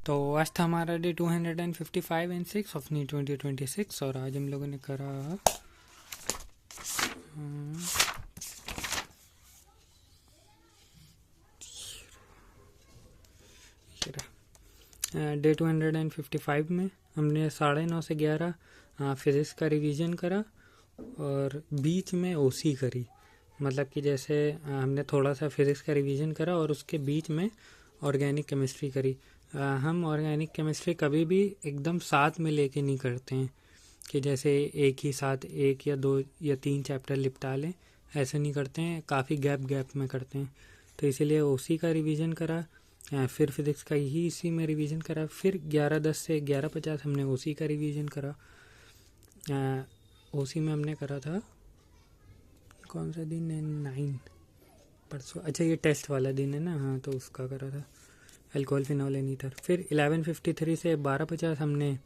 तो आज था हमारा डे 255 एंड 6 ऑफ नी 2026 और आज हम लोगों ने करा डे 255 में हमने 9:30 से 11 फिज़िक्स का रिवीजन करा और बीच में ओसी करी। मतलब कि जैसे हमने थोड़ा सा फिज़िक्स का रिवीजन करा और उसके बीच में ऑर्गेनिक केमिस्ट्री करी। हम ऑर्गेनिक केमिस्ट्री कभी भी एकदम साथ में लेके नहीं करते हैं कि जैसे एक ही साथ 1 या 2 या 3 चैप्टर निपटा लें, ऐसे नहीं करते हैं, काफ़ी गैप में करते हैं। तो इसीलिए ओसी का रिवीजन करा, फिर फिज़िक्स का ही इसी में रिवीजन करा, फिर 11:10 से 11:50 हमने ओसी का रिवीजन करा। ओसी में हमने करा था, कौन सा दिन है, 9 परसों, अच्छा ये टेस्ट वाला दिन है ना, हाँ, तो उसका करा था अल्कोहल फिनॉल एंड ईथर। फिर 11:53 से 12:50 हमने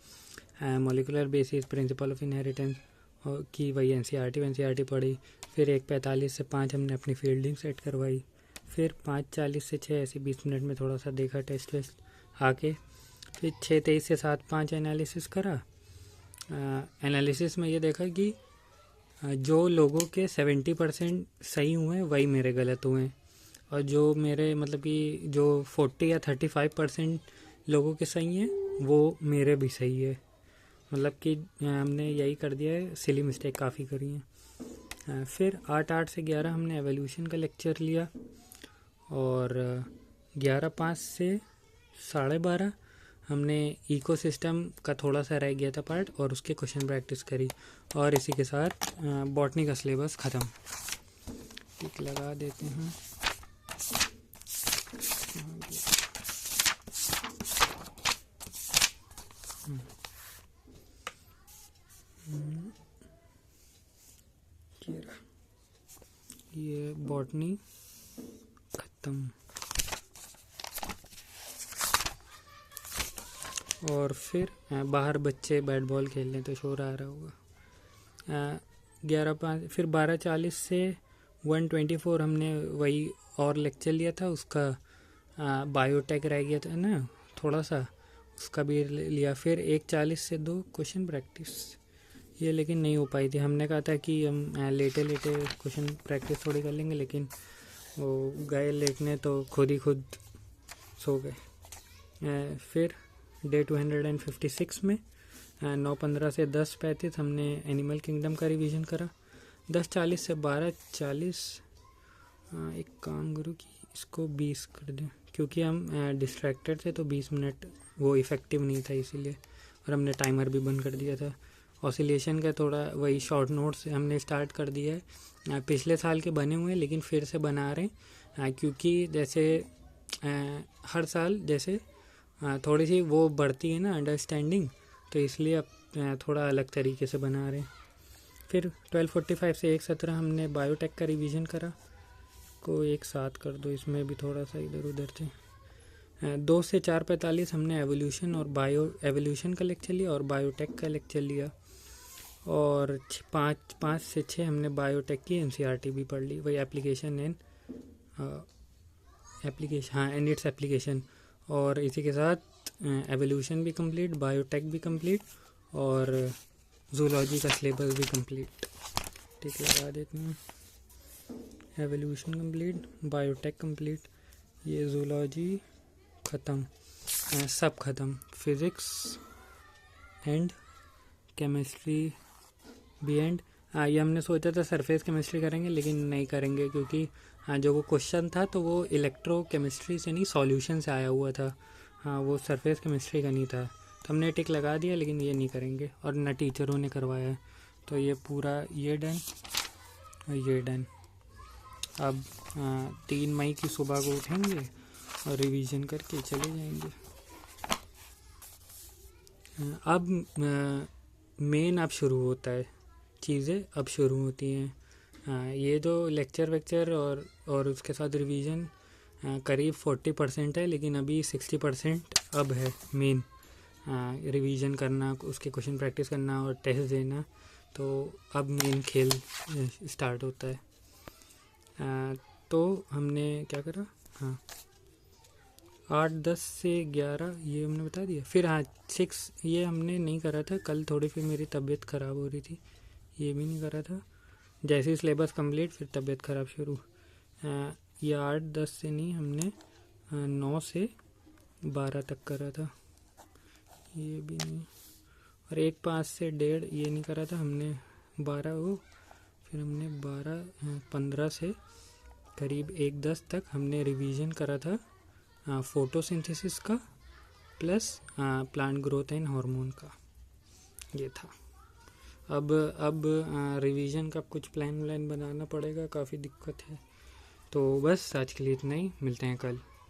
molecular basis, principle of inheritance की वही एनसीईआरटी पढ़ी। फिर 1:45 से 5 हमने अपनी फील्डिंग सेट करवाई। फिर 5:40 से 6 ऐसे 20 मिनट में थोड़ा सा देखा टेस्ट वेस्ट आके। फिर 6:23 से 7:05 एनालिसिस करा। एनालिसिस में ये देखा कि जो लोगों के 70% सही हुए वही मेरे गलत हुए, और जो मेरे मतलब कि जो 40 या 35% लोगों के सही हैं वो मेरे भी सही है। मतलब कि हमने यही कर दिया है, सिली मिस्टेक काफ़ी करी है। फिर 8 से 11 हमने एवोल्यूशन का लेक्चर लिया और 11:05 से 12:30 हमने इकोसिस्टम का थोड़ा सा रह गया था पार्ट और उसके क्वेश्चन प्रैक्टिस करी। और इसी के साथ बॉटनी का सिलेबस ख़त्म। टिक लगा देते हैं। ये बॉटनी ख़त्म। और फिर बाहर बच्चे बैट बॉल खेल रहे तो शोर आ रहा होगा। 11:05 फिर 12:40 से 1:24 हमने वही और लेक्चर लिया था, उसका बायोटेक रह गया था ना थोड़ा सा, उसका भी लिया। फिर 1:40 से 2 क्वेश्चन प्रैक्टिस, ये लेकिन नहीं हो पाई थी। हमने कहा था कि हम लेटे क्वेश्चन प्रैक्टिस थोड़ी कर लेंगे, लेकिन वो गए लेटने तो खुद ही सो गए। फिर डे 256 में 9:15 से 10:35 हमने एनिमल किंगडम का रिवीजन करा। 10:40 से 12:40 एक काम करो कि इसको 20 कर दें, क्योंकि हम डिस्ट्रैक्टेड थे तो 20 मिनट वो इफ़ेक्टिव नहीं था इसीलिए, और हमने टाइमर भी बंद कर दिया था। ऑसिलेशन का थोड़ा वही शॉर्ट नोट्स हमने स्टार्ट कर दिया है। पिछले साल के बने हुए हैं लेकिन फिर से बना रहे हैं, क्योंकि जैसे हर साल जैसे थोड़ी सी वो बढ़ती है ना अंडरस्टैंडिंग, तो इसलिए अब थोड़ा अलग तरीके से बना रहे हैं। फिर 12:45 से 1:17 हमने बायोटेक का रिवीजन करा, को एक साथ कर दो, इसमें भी थोड़ा सा इधर उधर थे। 2 से 4:45 हमने एवोल्यूशन और एवोल्यूशन का लेक्चर लिया और बायोटेक का लेक्चर लिया। और 5 से 6 हमने बायोटेक की एनसीईआरटी भी पढ़ ली, वही एप्लीकेशन एंड इट्स एप्लीकेशन। और इसी के साथ एवोल्यूशन भी कंप्लीट, बायोटेक भी कंप्लीट और जूलॉजी का सिलेबस भी कंप्लीट। ठीक लगा देते हैं। एवोल्यूशन कंप्लीट, बायोटेक कंप्लीट, ये जूलॉजी ख़त्म, सब ख़त्म। फिज़िक्स एंड केमिस्ट्री भी एंड। ये हमने सोचा था सरफेस केमिस्ट्री करेंगे लेकिन नहीं करेंगे, क्योंकि जो वो क्वेश्चन था तो वो इलेक्ट्रो केमिस्ट्री से नहीं सॉल्यूशन से आया हुआ था। हाँ, वो सरफेस केमिस्ट्री का नहीं था, तो हमने टिक लगा दिया, लेकिन ये नहीं करेंगे और न टीचरों ने करवाया है। तो ये पूरा ये डन और ये डन। अब 3 मई की सुबह को उठेंगे और रिवीजन करके चले जाएंगे। अब मेन अब शुरू होता है, चीज़ें अब शुरू होती हैं। ये जो लेक्चर वेक्चर और उसके साथ रिवीजन करीब 40% है, लेकिन अभी 60% अब है मेन रिवीजन करना, उसके क्वेश्चन प्रैक्टिस करना और टेस्ट देना। तो अब मेन खेल स्टार्ट होता है। तो हमने क्या करा, हाँ 8 10 से 11 ये हमने बता दिया। फिर हाँ 6 ये हमने नहीं करा था कल, थोड़ी फिर मेरी तबीयत ख़राब हो रही थी, ये भी नहीं करा था। जैसे ही सिलेबस कंप्लीट फिर तबीयत ख़राब शुरू। ये 8 10 से नहीं, हमने 9 से 12 तक करा था, ये भी नहीं। और 1 5 से 1.5 ये नहीं करा था हमने, 12 वो। फिर हमने 15 से करीब 1 10 तक हमने रिवीजन करा था फोटोसिंथेसिस का plus plant growth and hormone का, ये था। अब रिवीजन का कुछ प्लान बनाना पड़ेगा, काफ़ी दिक्कत है। तो बस आज के लिए इतना ही, मिलते हैं कल।